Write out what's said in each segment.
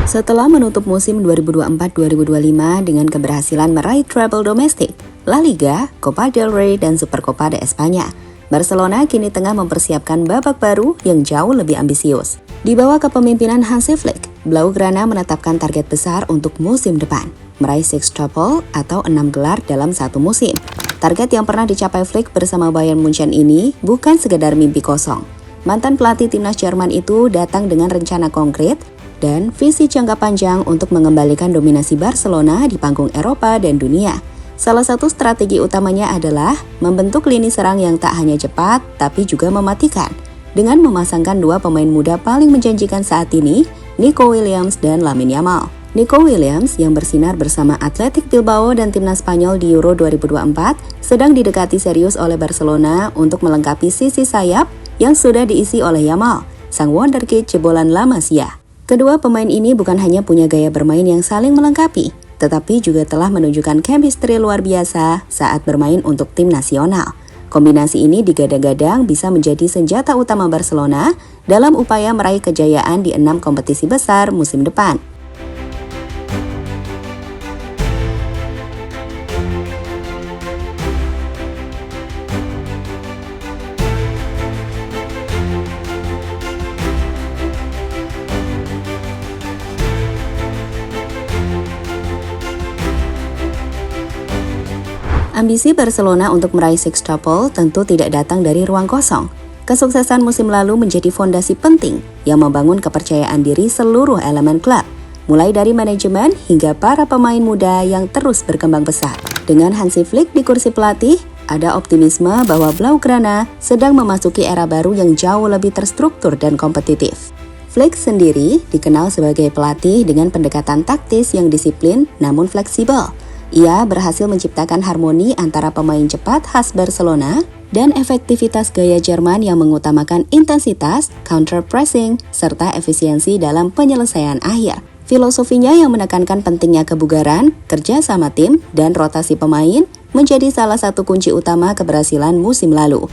Setelah menutup musim 2024-2025 dengan keberhasilan meraih treble domestik, La Liga, Copa del Rey, dan Supercopa de España, Barcelona kini tengah mempersiapkan babak baru yang jauh lebih ambisius. Di bawah kepemimpinan Hansi Flick, Blaugrana menetapkan target besar untuk musim depan, meraih sextuple atau 6 gelar dalam satu musim. Target yang pernah dicapai Flick bersama Bayern Munchen ini bukan sekedar mimpi kosong. Mantan pelatih timnas Jerman itu datang dengan rencana konkret dan visi jangka panjang untuk mengembalikan dominasi Barcelona di panggung Eropa dan dunia. Salah satu strategi utamanya adalah membentuk lini serang yang tak hanya cepat, tapi juga mematikan, dengan memasangkan dua pemain muda paling menjanjikan saat ini, Nico Williams dan Lamine Yamal. Nico Williams yang bersinar bersama Athletic Bilbao dan timnas Spanyol di Euro 2024 sedang didekati serius oleh Barcelona untuk melengkapi sisi sayap yang sudah diisi oleh Yamal, sang wonderkid jebolan La Masia. Kedua pemain ini bukan hanya punya gaya bermain yang saling melengkapi, tetapi juga telah menunjukkan chemistry luar biasa saat bermain untuk tim nasional. Kombinasi ini digadang-gadang bisa menjadi senjata utama Barcelona dalam upaya meraih kejayaan di 6 kompetisi besar musim depan. Ambisi Barcelona untuk meraih sextuple tentu tidak datang dari ruang kosong. Kesuksesan musim lalu menjadi fondasi penting yang membangun kepercayaan diri seluruh elemen klub, mulai dari manajemen hingga para pemain muda yang terus berkembang pesat. Dengan Hansi Flick di kursi pelatih, ada optimisme bahwa Blaugrana sedang memasuki era baru yang jauh lebih terstruktur dan kompetitif. Flick sendiri dikenal sebagai pelatih dengan pendekatan taktis yang disiplin namun fleksibel. Ia berhasil menciptakan harmoni antara pemain cepat khas Barcelona dan efektivitas gaya Jerman yang mengutamakan intensitas, counter pressing, serta efisiensi dalam penyelesaian akhir. Filosofinya yang menekankan pentingnya kebugaran, kerja sama tim, dan rotasi pemain menjadi salah satu kunci utama keberhasilan musim lalu.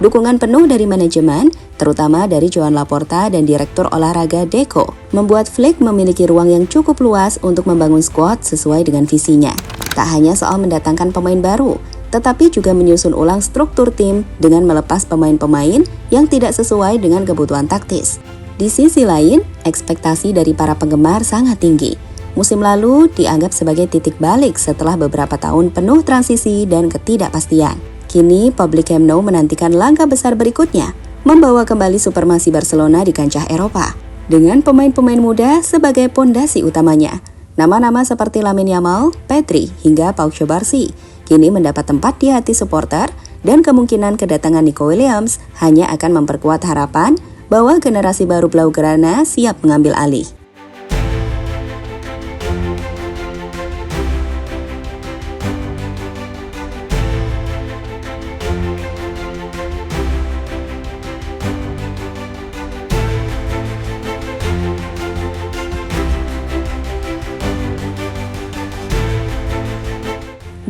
Dukungan penuh dari manajemen, terutama dari Joan Laporta dan Direktur Olahraga Deco, membuat Flick memiliki ruang yang cukup luas untuk membangun skuad sesuai dengan visinya. Tak hanya soal mendatangkan pemain baru, tetapi juga menyusun ulang struktur tim dengan melepas pemain-pemain yang tidak sesuai dengan kebutuhan taktis. Di sisi lain, ekspektasi dari para penggemar sangat tinggi. Musim lalu dianggap sebagai titik balik setelah beberapa tahun penuh transisi dan ketidakpastian. Kini, publik Camp Nou menantikan langkah besar berikutnya, membawa kembali supremasi Barcelona di kancah Eropa, dengan pemain-pemain muda sebagai pondasi utamanya. Nama-nama seperti Lamine Yamal, Pedri, hingga Pau Cubarsí kini mendapat tempat di hati supporter, dan kemungkinan kedatangan Nico Williams hanya akan memperkuat harapan bahwa generasi baru Blaugrana siap mengambil alih.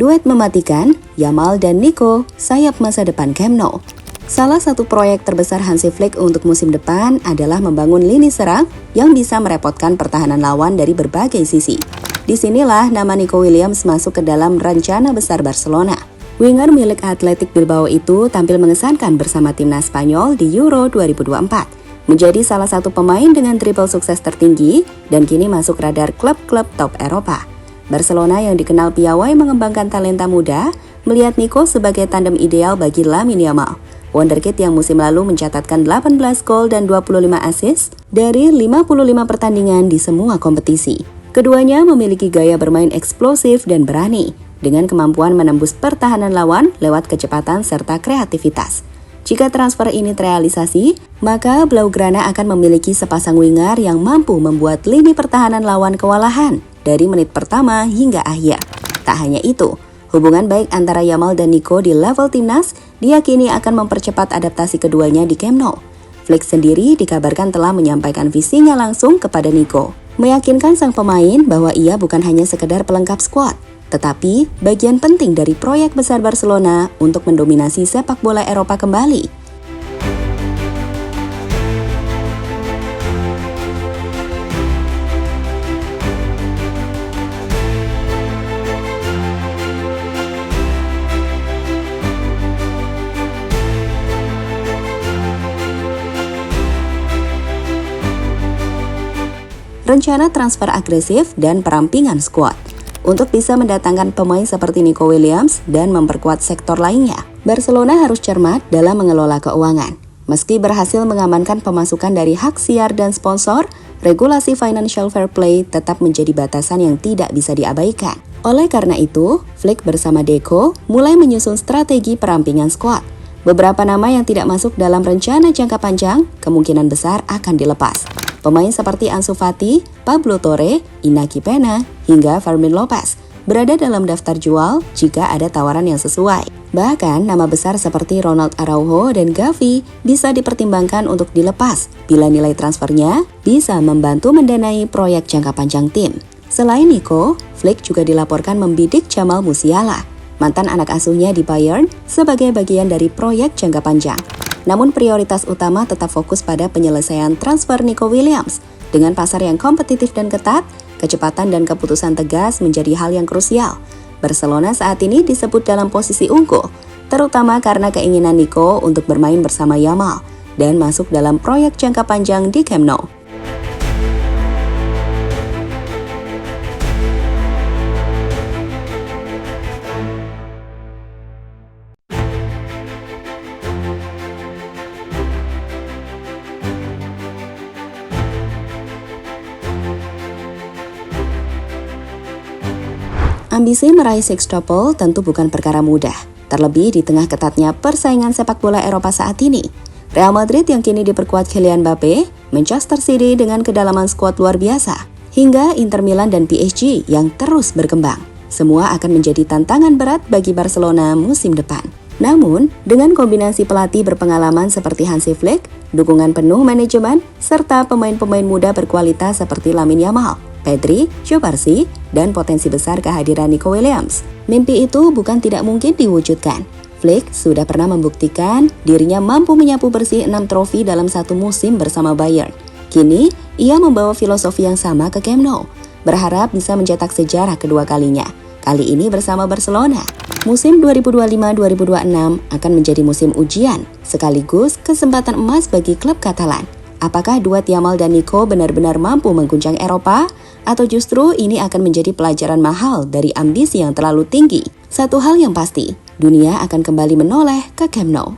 Duet mematikan, Yamal dan Nico, sayap masa depan Camp Nou. Salah satu proyek terbesar Hansi Flick untuk musim depan adalah membangun lini serang yang bisa merepotkan pertahanan lawan dari berbagai sisi. Disinilah nama Nico Williams masuk ke dalam rencana besar Barcelona. Winger milik Athletic Bilbao itu tampil mengesankan bersama timnas Spanyol di Euro 2024. Menjadi salah satu pemain dengan triple sukses tertinggi dan kini masuk radar klub-klub top Eropa. Barcelona yang dikenal piawai mengembangkan talenta muda, melihat Nico sebagai tandem ideal bagi Lamine Yamal. Wonderkid yang musim lalu mencatatkan 18 gol dan 25 assist dari 55 pertandingan di semua kompetisi. Keduanya memiliki gaya bermain eksplosif dan berani, dengan kemampuan menembus pertahanan lawan lewat kecepatan serta kreativitas. Jika transfer ini terrealisasi, maka Blaugrana akan memiliki sepasang winger yang mampu membuat lini pertahanan lawan kewalahan dari menit pertama hingga akhir. Tak hanya itu, hubungan baik antara Yamal dan Nico di level timnas diyakini akan mempercepat adaptasi keduanya di Camp Nou. Flick sendiri dikabarkan telah menyampaikan visinya langsung kepada Nico, meyakinkan sang pemain bahwa ia bukan hanya sekedar pelengkap skuad, tetapi bagian penting dari proyek besar Barcelona untuk mendominasi sepak bola Eropa kembali. Rencana transfer agresif dan perampingan skuad. Untuk bisa mendatangkan pemain seperti Nico Williams dan memperkuat sektor lainnya, Barcelona harus cermat dalam mengelola keuangan. Meski berhasil mengamankan pemasukan dari hak siar dan sponsor, regulasi financial fair play tetap menjadi batasan yang tidak bisa diabaikan. Oleh karena itu, Flick bersama Deco mulai menyusun strategi perampingan skuad. Beberapa nama yang tidak masuk dalam rencana jangka panjang kemungkinan besar akan dilepas. Pemain seperti Ansu Fati, Pablo Torre, Iñaki Peña, hingga Fermín López berada dalam daftar jual jika ada tawaran yang sesuai. Bahkan nama besar seperti Ronald Araujo dan Gavi bisa dipertimbangkan untuk dilepas bila nilai transfernya bisa membantu mendanai proyek jangka panjang tim. Selain Nico, Flick juga dilaporkan membidik Jamal Musiala, mantan anak asuhnya di Bayern, sebagai bagian dari proyek jangka panjang. Namun prioritas utama tetap fokus pada penyelesaian transfer Nico Williams. Dengan pasar yang kompetitif dan ketat, kecepatan dan keputusan tegas menjadi hal yang krusial. Barcelona saat ini disebut dalam posisi unggul, terutama karena keinginan Nico untuk bermain bersama Yamal dan masuk dalam proyek jangka panjang di Camp Nou. Ambisi meraih sextuple tentu bukan perkara mudah, terlebih di tengah ketatnya persaingan sepak bola Eropa saat ini. Real Madrid yang kini diperkuat Kylian Mbappe, Manchester City dengan kedalaman skuad luar biasa, hingga Inter Milan dan PSG yang terus berkembang. Semua akan menjadi tantangan berat bagi Barcelona musim depan. Namun, dengan kombinasi pelatih berpengalaman seperti Hansi Flick, dukungan penuh manajemen, serta pemain-pemain muda berkualitas seperti Lamine Yamal, Pedri, Cubarsí, dan potensi besar kehadiran Nico Williams, mimpi itu bukan tidak mungkin diwujudkan. Flick sudah pernah membuktikan dirinya mampu menyapu bersih 6 trofi dalam satu musim bersama Bayern. Kini, ia membawa filosofi yang sama ke Camp Nou, berharap bisa mencetak sejarah kedua kalinya. Kali ini bersama Barcelona. Musim 2025-2026 akan menjadi musim ujian, sekaligus kesempatan emas bagi klub Katalan. Apakah duet Yamal dan Nico benar-benar mampu mengguncang Eropa? Atau justru ini akan menjadi pelajaran mahal dari ambisi yang terlalu tinggi? Satu hal yang pasti, dunia akan kembali menoleh ke Camp Nou.